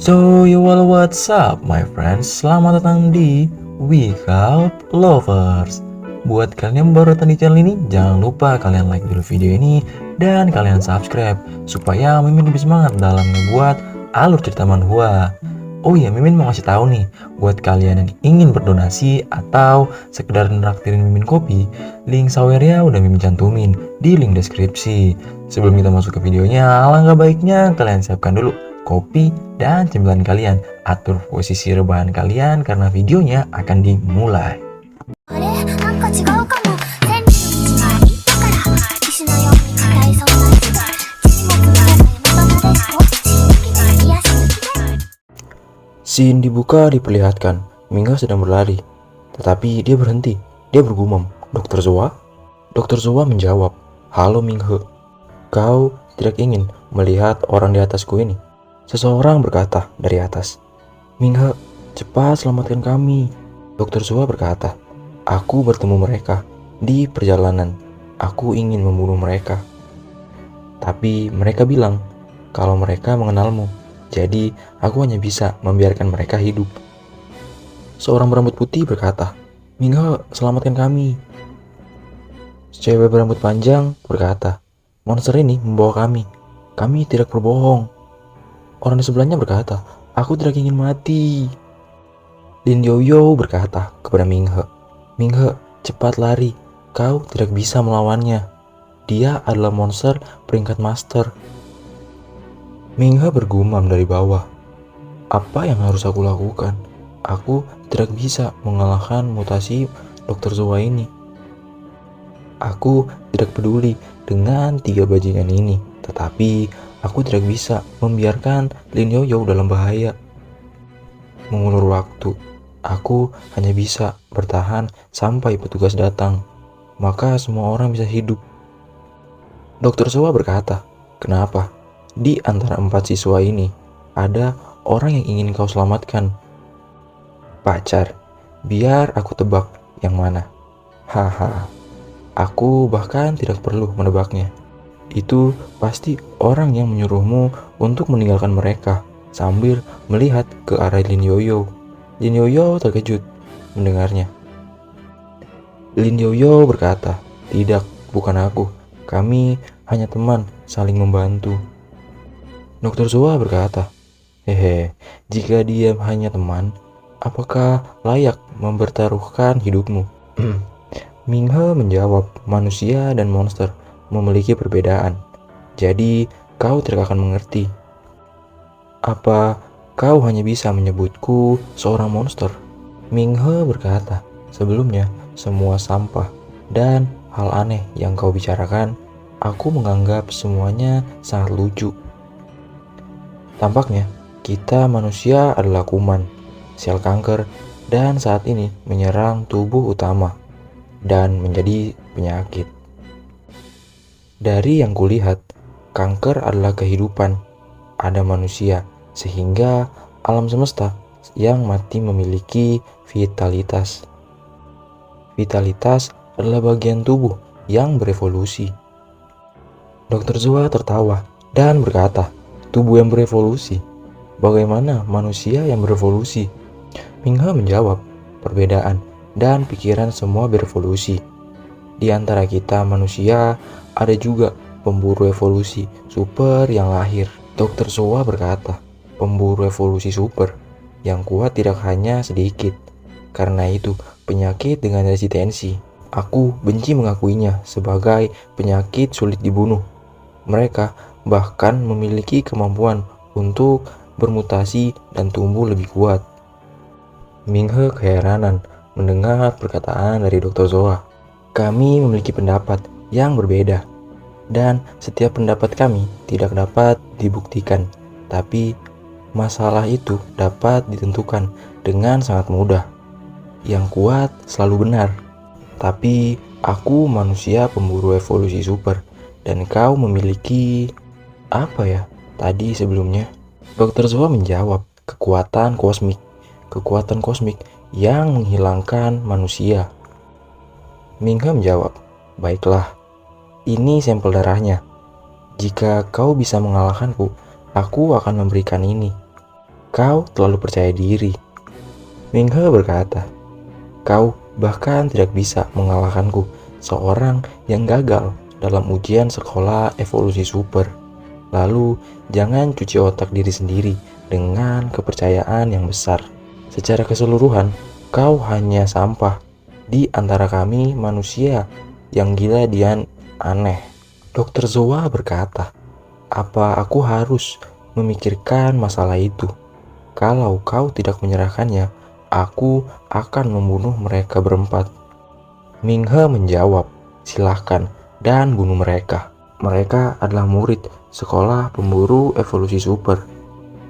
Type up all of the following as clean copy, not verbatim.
So yo, what's up my friends? Selamat datang di We Help Lovers. Buat kalian yang baru datang di channel ini, jangan lupa kalian like dulu video ini dan kalian subscribe supaya Mimin lebih semangat dalam membuat alur cerita manhwa. Oh iya, Mimin mau ngasih tahu nih, buat kalian yang ingin berdonasi atau sekedar naktirin Mimin kopi, link sawernya udah Mimin cantumin di link deskripsi. Sebelum kita masuk ke videonya, alangkah baiknya kalian siapkan dulu kopi dan cemilan kalian. Atur posisi rebahan kalian karena videonya akan dimulai. Scene dibuka diperlihatkan Minghe sedang berlari, tetapi dia berhenti. Dia bergumam, "Dokter Zoa?" Dokter Zoa menjawab, "Halo Minghe, kau tidak ingin melihat orang di atasku ini?" Seseorang berkata dari atas, "Minghe, cepat selamatkan kami." Dokter Zoa berkata, "Aku bertemu mereka di perjalanan. Aku ingin membunuh mereka. Tapi mereka bilang kalau mereka mengenalmu. Jadi aku hanya bisa membiarkan mereka hidup." Seorang berambut putih berkata, "Minghe, selamatkan kami." Cewek berambut panjang berkata, "Monster ini membawa kami. Kami tidak berbohong." Orang di sebelahnya berkata, "Aku tidak ingin mati." Lin Yoyo berkata kepada Minghe, "Minghe, cepat lari. Kau tidak bisa melawannya. Dia adalah monster peringkat master." Minghe bergumam dari bawah, "Apa yang harus aku lakukan? Aku tidak bisa mengalahkan mutasi Dokter Zoa ini. Aku tidak peduli dengan 3 bajingan ini, tetapi aku tidak bisa membiarkan Lin Yoyo dalam bahaya. Mengulur waktu, aku hanya bisa bertahan sampai petugas datang. Maka semua orang bisa hidup." Dokter Zoa berkata, "Kenapa? Di antara 4 siswa ini, ada orang yang ingin kau selamatkan." "Pacar, biar aku tebak yang mana." "Haha, aku bahkan tidak perlu menebaknya. Itu pasti orang yang menyuruhmu untuk meninggalkan mereka." Sambil melihat ke arah Lin Yoyo. Lin Yoyo terkejut mendengarnya. Lin Yoyo berkata, "Tidak, bukan aku. Kami hanya teman saling membantu." Dokter Zoa berkata, "Hehe, jika dia hanya teman, apakah layak mempertaruhkan hidupmu?" Minghe menjawab, "Manusia dan monster memiliki perbedaan. Jadi kau tidak akan mengerti. Apa kau hanya bisa menyebutku seorang monster?" Minghe berkata, "Sebelumnya semua sampah dan hal aneh yang kau bicarakan, aku menganggap semuanya sangat lucu. Tampaknya kita manusia adalah kuman, sel kanker, dan saat ini menyerang tubuh utama dan menjadi penyakit. Dari yang kulihat, kanker adalah kehidupan. Ada manusia, sehingga alam semesta yang mati memiliki vitalitas. Vitalitas adalah bagian tubuh yang berevolusi." Dokter Zoa tertawa dan berkata, "Tubuh yang berevolusi? Bagaimana manusia yang berevolusi?" Minghe menjawab, "Perbedaan dan pikiran semua berevolusi. Di antara kita manusia, ada juga pemburu evolusi super yang lahir." Dokter Zoa berkata, "Pemburu evolusi super yang kuat tidak hanya sedikit. Karena itu, penyakit dengan resistensi. Aku benci mengakuinya sebagai penyakit sulit dibunuh. Mereka bahkan memiliki kemampuan untuk bermutasi dan tumbuh lebih kuat." Minghe keheranan mendengar perkataan dari Dokter Zoa. "Kami memiliki pendapat yang berbeda, dan setiap pendapat kami tidak dapat dibuktikan. Tapi masalah itu dapat ditentukan dengan sangat mudah. Yang kuat selalu benar. Tapi aku manusia pemburu evolusi super, dan kau memiliki apa ya tadi sebelumnya?" Dokter Zoa menjawab, "Kekuatan kosmik. Kekuatan kosmik yang menghilangkan manusia." Minghe menjawab, "Baiklah, ini sampel darahnya. Jika kau bisa mengalahkanku, aku akan memberikan ini. Kau terlalu percaya diri. Minghe berkata, kau bahkan tidak bisa mengalahkanku, seorang yang gagal dalam ujian sekolah evolusi super. Lalu, jangan cuci otak diri sendiri dengan kepercayaan yang besar. Secara keseluruhan, kau hanya sampah di antara kami manusia yang gila dan aneh. Dokter Zoa berkata, apa aku harus memikirkan masalah itu? Kalau kau tidak menyerahkannya, aku akan membunuh mereka berempat. Minghe menjawab, silahkan dan bunuh mereka. Mereka adalah murid sekolah pemburu evolusi super.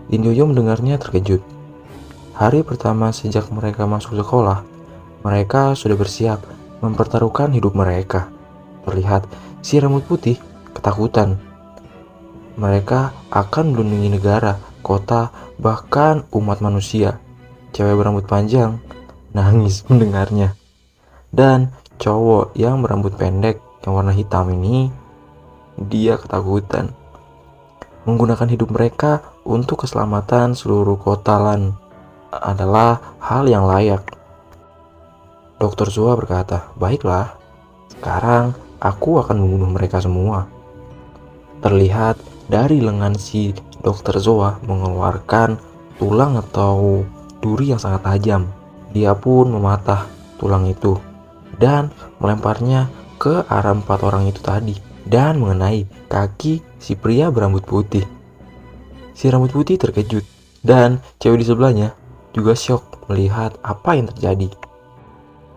Lin Yoyo mendengarnya terkejut. Hari pertama sejak mereka masuk sekolah, mereka sudah bersiap mempertaruhkan hidup mereka. Terlihat si rambut putih ketakutan. Mereka akan melindungi negara, kota, bahkan umat manusia. Cewek berambut panjang nangis mendengarnya. Dan cowok yang berambut pendek yang warna hitam ini, dia ketakutan. Menggunakan hidup mereka untuk keselamatan seluruh kota Lan adalah hal yang layak. Dokter Zoa berkata, baiklah, sekarang aku akan membunuh mereka semua. Terlihat dari lengan si Dokter Zoa mengeluarkan tulang atau duri yang sangat tajam. Dia pun mematah tulang itu dan melemparnya ke arah 4 orang itu tadi dan mengenai kaki si pria berambut putih. Si rambut putih terkejut dan cewek di sebelahnya juga syok melihat apa yang terjadi.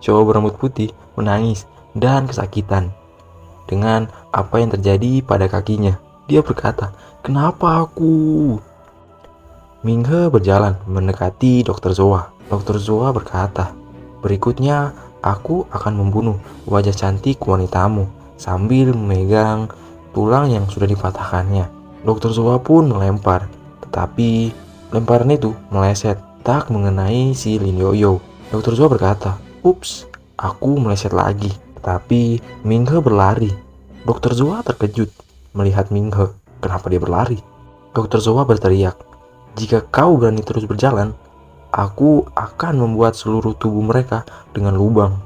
Cowok berambut putih menangis dan kesakitan dengan apa yang terjadi pada kakinya. Dia berkata, kenapa aku? Minghe berjalan mendekati Dokter Zoa. Dokter Zoa berkata, berikutnya aku akan membunuh wajah cantik wanitamu sambil memegang tulang yang sudah dipatahkannya. Dokter Zoa pun melempar, tetapi lemparan itu meleset tak mengenai si Lin Yoyo. Dokter Zoa berkata, ups, aku meleset lagi. Tetapi Minghe berlari. Dokter Zoa terkejut melihat Minghe. Kenapa dia berlari? Dokter Zoa berteriak, jika kau berani terus berjalan, aku akan membuat seluruh tubuh mereka dengan lubang.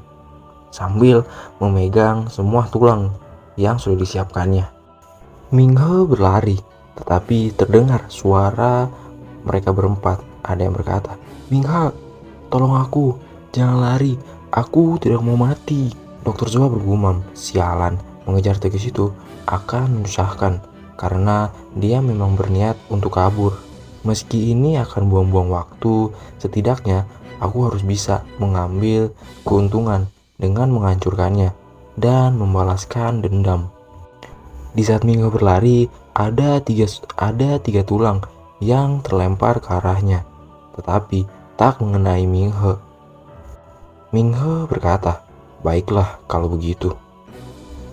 Sambil memegang semua tulang yang sudah disiapkannya. Minghe berlari, tetapi terdengar suara mereka berempat. Ada yang berkata, Minghe, tolong aku, jangan lari, aku tidak mau mati. Dokter Zoa bergumam, sialan, mengejar tikus itu akan menyusahkan karena dia memang berniat untuk kabur. Meski ini akan buang-buang waktu, setidaknya aku harus bisa mengambil keuntungan dengan menghancurkannya dan membalaskan dendam. Di saat Minghe berlari, ada tiga tulang yang terlempar ke arahnya, tetapi tak mengenai Minghe. Minghe berkata, baiklah kalau begitu.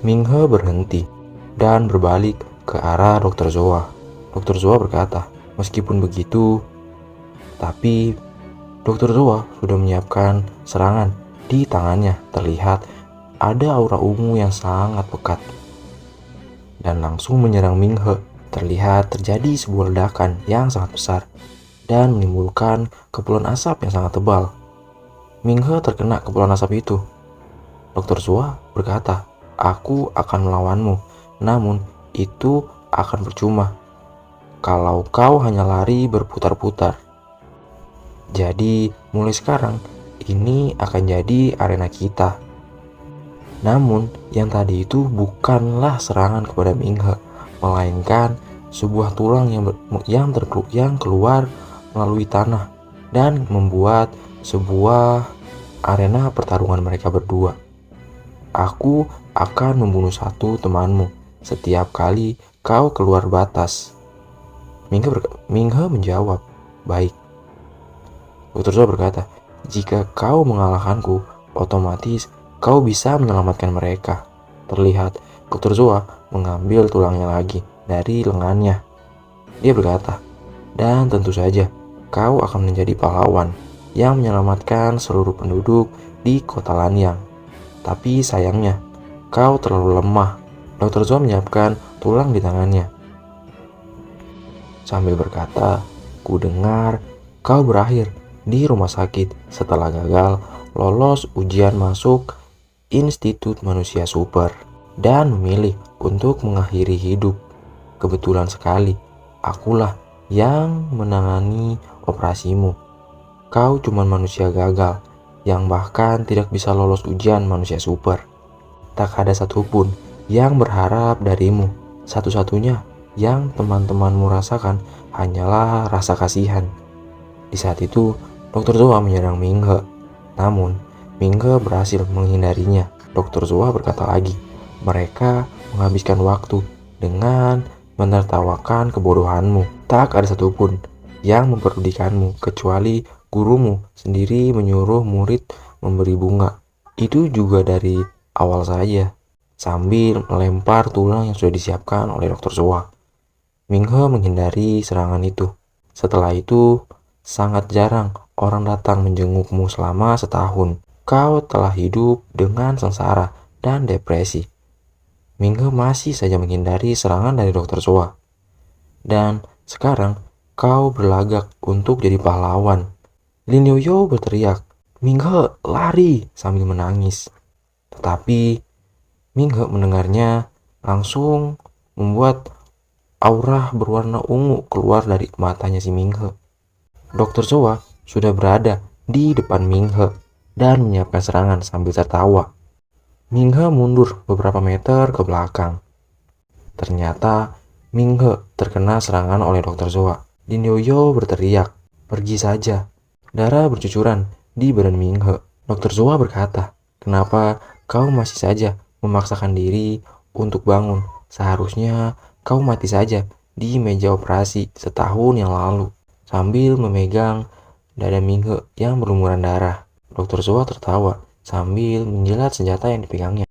Minghe berhenti dan berbalik ke arah Dokter Zoa. Dokter Zoa berkata, meskipun begitu, tapi Dokter Zoa sudah menyiapkan serangan. Di tangannya terlihat ada aura ungu yang sangat pekat dan langsung menyerang Minghe. Terlihat terjadi sebuah ledakan yang sangat besar dan menimbulkan kepulan asap yang sangat tebal. Minghe terkena kepulan asap itu. Dokter Zoa berkata, aku akan melawanmu, namun itu akan percuma kalau kau hanya lari berputar-putar. Jadi mulai sekarang ini akan jadi arena kita. Namun yang tadi itu bukanlah serangan kepada Minghe, melainkan sebuah tulang yang keluar melalui tanah dan membuat sebuah arena pertarungan mereka berdua. Aku akan membunuh satu temanmu setiap kali kau keluar batas. Minghe menjawab, baik. Dokter Zoa berkata, jika kau mengalahkanku, otomatis kau bisa menyelamatkan mereka. Terlihat Dokter Zoa mengambil tulangnya lagi dari lengannya. Dia berkata, dan tentu saja kau akan menjadi pahlawan yang menyelamatkan seluruh penduduk di kota Lanyang. Tapi sayangnya, kau terlalu lemah. Dokter Zoa menyiapkan tulang di tangannya. Sambil berkata, ku dengar Kau berakhir di rumah sakit setelah gagal lolos ujian masuk Institut Manusia Super dan memilih untuk mengakhiri hidup. Kebetulan sekali, akulah yang menangani operasimu. Kau cuma manusia gagal yang bahkan tidak bisa lolos ujian manusia super. Tak ada satupun yang berharap darimu. Satu-satunya yang teman-temanmu rasakan hanyalah rasa kasihan. Di saat itu, Dr. Zoa menyerang Minghe. Namun, Minghe berhasil menghindarinya. Dr. Zoa berkata lagi, mereka menghabiskan waktu dengan menertawakan kebodohanmu. Tak ada satupun yang memperdulikanmu kecuali gurumu sendiri menyuruh murid memberi bunga. Itu juga dari awal saja, sambil melempar tulang yang sudah disiapkan oleh Dr. Zoa. Minghe menghindari serangan itu. Setelah itu, sangat jarang orang datang menjengukmu selama setahun. Kau telah hidup dengan sengsara dan depresi. Minghe masih saja menghindari serangan dari Dr. Zoa. Dan sekarang kau berlagak untuk jadi pahlawan. Lin Yoyo berteriak, Minghe lari sambil menangis. Tetapi Minghe mendengarnya langsung membuat aura berwarna ungu keluar dari matanya si Minghe. Dr. Zoa sudah berada di depan Minghe dan menyiapkan serangan sambil tertawa. Minghe mundur beberapa meter ke belakang. Ternyata Minghe terkena serangan oleh Dr. Zoa. Lin Yoyo berteriak, pergi saja. Darah bercucuran di badan Minghe. Dr. Zoa berkata, kenapa kau masih saja memaksakan diri untuk bangun? Seharusnya kau mati saja di meja operasi setahun yang lalu. Sambil memegang dada Minghe yang berlumuran darah. Dr. Zoa tertawa sambil menjilat senjata yang dipegangnya.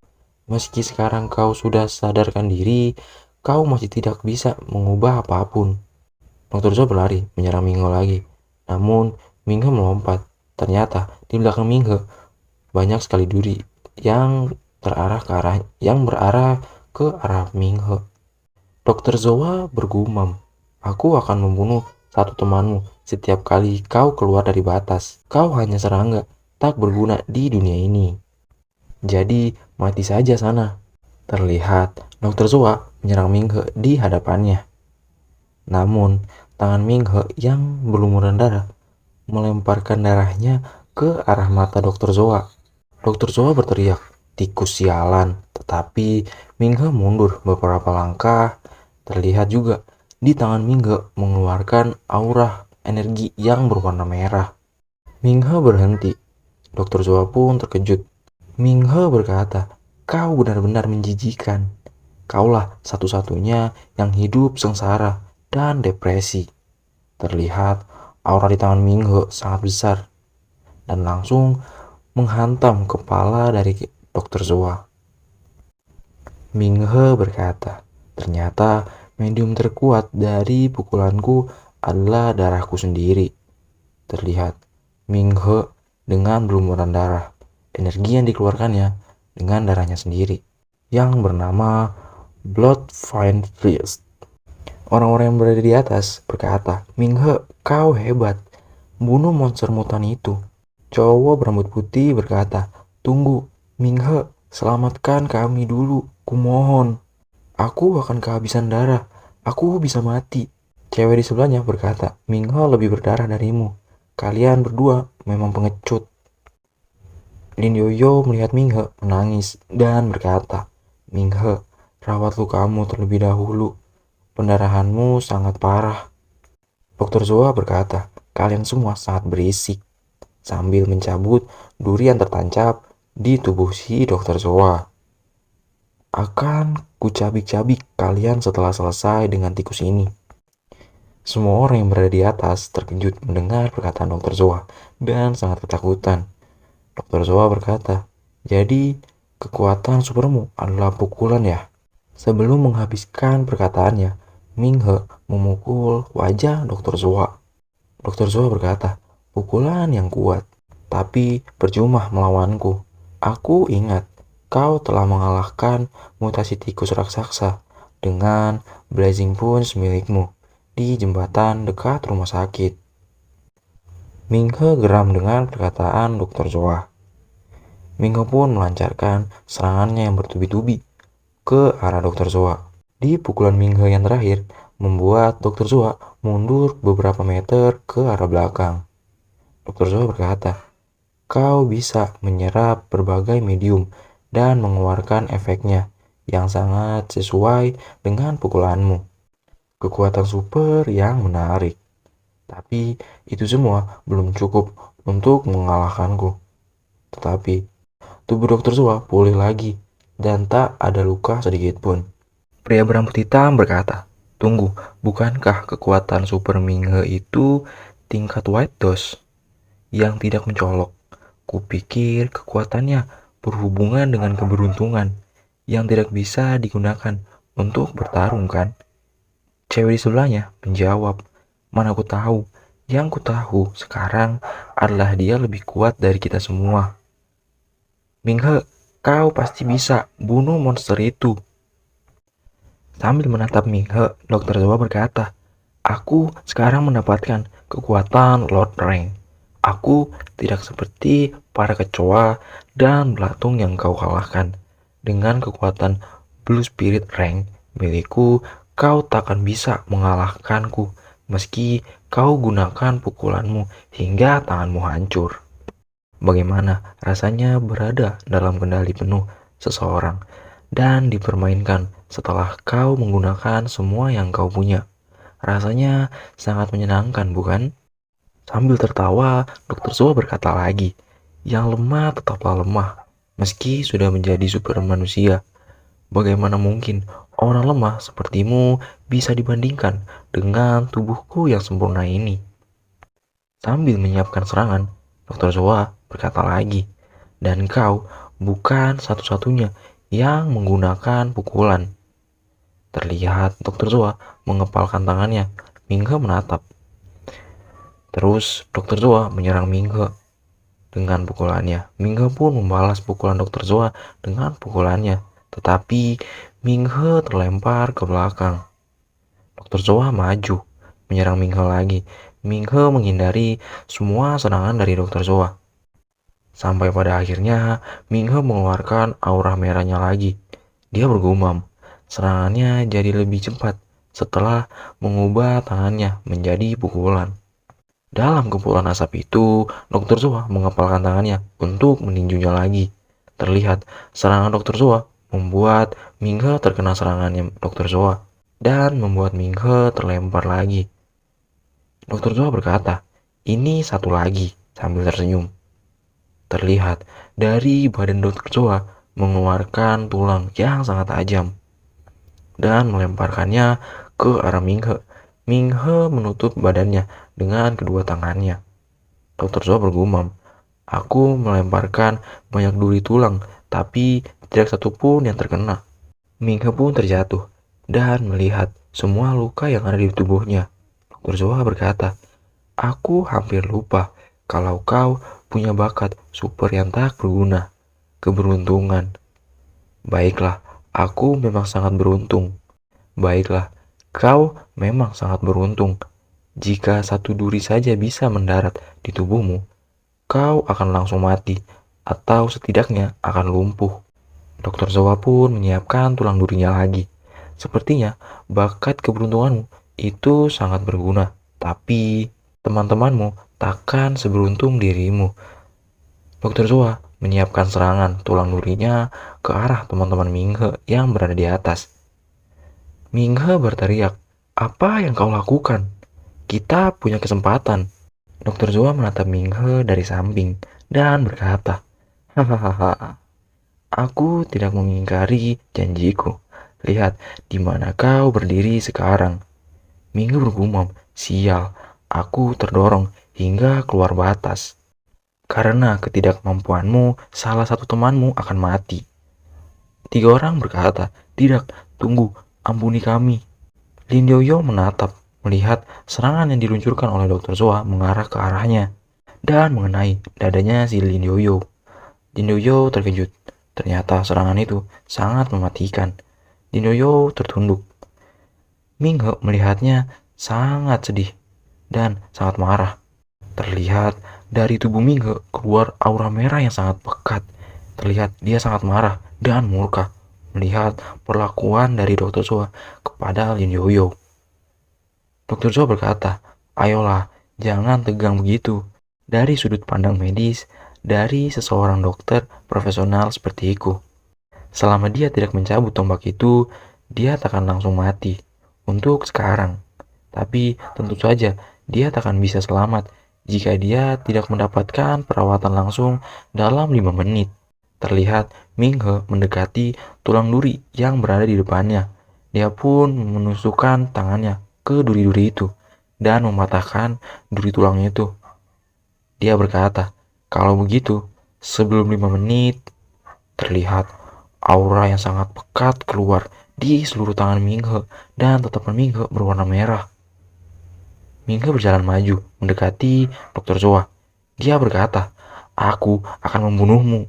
Meski sekarang kau sudah sadarkan diri, kau masih tidak bisa mengubah apapun. Dr. Zoa berlari menyerang Minghe lagi. Namun Minghe melompat. Ternyata di belakang Minghe banyak sekali duri yang berarah ke arah Minghe. Dr. Zoa bergumam, aku akan membunuh satu temanmu setiap kali kau keluar dari batas. Kau hanya serangga tak berguna di dunia ini. Jadi mati saja sana. Terlihat Dr. Zoa menyerang Minghe di hadapannya. Namun tangan Minghe yang berlumuran darah melemparkan darahnya ke arah mata Dr. Zoa. Dr. Zoa berteriak, tikus sialan. Tetapi Minghe mundur beberapa langkah. Terlihat juga di tangan Minghe mengeluarkan aura energi yang berwarna merah. Minghe berhenti. Dr. Zoa pun terkejut. Minghe berkata, kau benar-benar menjijikan. Kaulah satu-satunya yang hidup sengsara dan depresi. Terlihat aura di tangan Minghe sangat besar dan langsung menghantam kepala dari Dr. Zoa. Minghe berkata, ternyata medium terkuat dari pukulanku adalah darahku sendiri. Terlihat Minghe dengan berlumuran darah. Energi yang dikeluarkannya dengan darahnya sendiri yang bernama Blood Fiend Priest. Orang-orang yang berada di atas berkata, Minghe, kau hebat. Bunuh monster mutan itu. Cowok berambut putih berkata, tunggu, Minghe, selamatkan kami dulu, kumohon. Aku akan kehabisan darah. Aku bisa mati. Cewek di sebelahnya berkata, Minghe lebih berdarah darimu. Kalian berdua memang pengecut. Lin Yoyo melihat Minghe menangis dan berkata, Minghe, rawat lukamu terlebih dahulu. Pendarahanmu sangat parah. Dr. Zoa berkata, kalian semua sangat berisik. Sambil mencabut duri yang tertancap di tubuh si Dr. Zoa. Akan kucabik-cabik kalian setelah selesai dengan tikus ini. Semua orang yang berada di atas terkejut mendengar perkataan Dr. Zoa dan sangat ketakutan. Dr. Zoa berkata, jadi kekuatan supermu adalah pukulan ya? Sebelum menghabiskan perkataannya, Minghe memukul wajah Dr. Zoa. Dr. Zoa berkata, pukulan yang kuat, tapi percuma melawanku. Aku ingat kau telah mengalahkan mutasi tikus raksasa dengan Blazing Punch milikmu di jembatan dekat rumah sakit. Ming He geram dengan perkataan Dr. Zoa. Ming He pun melancarkan serangannya yang bertubi-tubi ke arah Dr. Zoa. Di pukulan Ming He yang terakhir, membuat Dr. Zoa mundur beberapa meter ke arah belakang. Dr. Zoa berkata, "Kau bisa menyerap berbagai medium dan mengeluarkan efeknya yang sangat sesuai dengan pukulanmu. Kekuatan super yang menarik. Tapi itu semua belum cukup untuk mengalahkanku." Tetapi tubuh Dr. Zoa pulih lagi dan tak ada luka sedikit pun. Pria berambut hitam berkata, "Tunggu, bukankah kekuatan super Ming He itu tingkat white dose yang tidak mencolok? Kupikir kekuatannya berhubungan dengan keberuntungan yang tidak bisa digunakan untuk bertarung kan?" Cewek di sebelahnya menjawab, "Mana ku tahu, yang ku tahu sekarang adalah dia lebih kuat dari kita semua." "Ming He, kau pasti bisa bunuh monster itu." Sambil menatap Ming He, Dr. Zoa berkata, "Aku sekarang mendapatkan kekuatan Lord Rank. Aku tidak seperti para kecoa dan belatung yang kau kalahkan. Dengan kekuatan Blue Spirit Rank milikku, kau takkan bisa mengalahkanku meski kau gunakan pukulanmu hingga tanganmu hancur." Bagaimana rasanya berada dalam kendali penuh seseorang dan dipermainkan setelah kau menggunakan semua yang kau punya? Rasanya sangat menyenangkan, bukan? Sambil tertawa, Dr. Zoa berkata lagi, "Yang lemah tetaplah lemah, meski sudah menjadi super manusia. Bagaimana mungkin orang lemah sepertimu bisa dibandingkan dengan tubuhku yang sempurna ini?" Sambil menyiapkan serangan, Dr. Zoa berkata lagi, "Dan kau bukan satu-satunya yang menggunakan pukulan." Terlihat Dr. Zoa mengepalkan tangannya. Ming He menatap. Terus Dr. Zoa menyerang Ming He dengan pukulannya. Ming He pun membalas pukulan Dr. Zoa dengan pukulannya. Tetapi Ming He terlempar ke belakang. Dr. Zoa maju, menyerang Ming He lagi. Ming He menghindari semua serangan dari Dr. Zoa. Sampai pada akhirnya Ming He mengeluarkan aura merahnya lagi. Dia bergumam. Serangannya jadi lebih cepat setelah mengubah tangannya menjadi pukulan. Dalam kepulan asap itu, Dr. Zoa mengepalkan tangannya untuk meninjunya lagi. Terlihat serangan Dr. Zoa membuat Ming He terkena serangannya Dr. Zoa dan membuat Ming He terlempar lagi. Dr. Zoa berkata, "Ini satu lagi," sambil tersenyum. Terlihat dari badan Dr. Zoa mengeluarkan tulang yang sangat tajam dan melemparkannya ke arah Ming He. Ming He menutup badannya dengan kedua tangannya. Dr. Zoa bergumam, "Aku melemparkan banyak duri tulang, tapi tidak satu pun yang terkena." Ming He pun terjatuh dan melihat semua luka yang ada di tubuhnya. Dr. Zoa berkata, "Aku hampir lupa kalau kau punya bakat super yang tak berguna. Keberuntungan. Baiklah, aku memang sangat beruntung." "Baiklah, kau memang sangat beruntung. Jika satu duri saja bisa mendarat di tubuhmu, kau akan langsung mati, atau setidaknya akan lumpuh." Dr. Zoa pun menyiapkan tulang durinya lagi. "Sepertinya bakat keberuntunganmu itu sangat berguna, tapi teman-temanmu takkan seberuntung dirimu." Dr. Zoa menyiapkan serangan tulang durinya ke arah teman-teman Ming He yang berada di atas. Ming He berteriak, "Apa yang kau lakukan? Kita punya kesempatan." Dr. Zoa menatap Ming He dari samping dan berkata, "Hahaha, aku tidak mengingkari janjiku. Lihat di mana kau berdiri sekarang." Ming He bergumam, "Sial, aku terdorong hingga keluar batas. Karena ketidakmampuanmu, salah satu temanmu akan mati." Tiga orang berkata, "Tidak, tunggu, ampuni kami." Lin Yoyo menatap, melihat serangan yang diluncurkan oleh Dr. Zoa mengarah ke arahnya dan mengenai dadanya si Lin Yoyo. Lin Yoyo terkejut. Ternyata serangan itu sangat mematikan. Lin Yoyo tertunduk. Ming He melihatnya sangat sedih dan sangat marah. Terlihat dari tubuh Minghe keluar aura merah yang sangat pekat. Terlihat dia sangat marah dan murka melihat perlakuan dari Dr. Zoa kepada Lin Yoyo. Dr. Zoa berkata, ayolah, jangan tegang begitu. Dari sudut pandang medis, dari seseorang dokter profesional sepertiku. Selama dia tidak mencabut tombak itu, dia takkan langsung mati. Untuk sekarang. Tapi tentu saja dia takkan bisa selamat jika dia tidak mendapatkan perawatan langsung dalam 5 menit. Terlihat Minghe mendekati tulang duri yang berada di depannya. Dia pun menusukkan tangannya ke duri-duri itu dan mematahkan duri tulangnya itu. Dia berkata, kalau begitu, sebelum 5 menit, terlihat aura yang sangat pekat keluar di seluruh tangan Minghe dan tatapan Minghe berwarna merah. Minghe berjalan maju mendekati Dr. Zoa. Dia berkata, aku akan membunuhmu.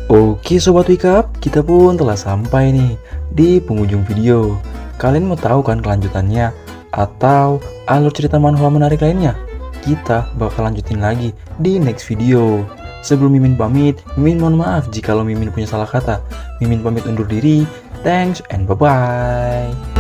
Oke Sobat Wake Up, kita pun telah sampai nih di penghujung video. Kalian mau tahu kan kelanjutannya? Atau alur cerita manhwa menarik lainnya? Kita bakal lanjutin lagi di next video. Sebelum Mimin pamit, Mimin mohon maaf jika Mimin punya salah kata. Mimin pamit undur diri. Thanks and bye-bye.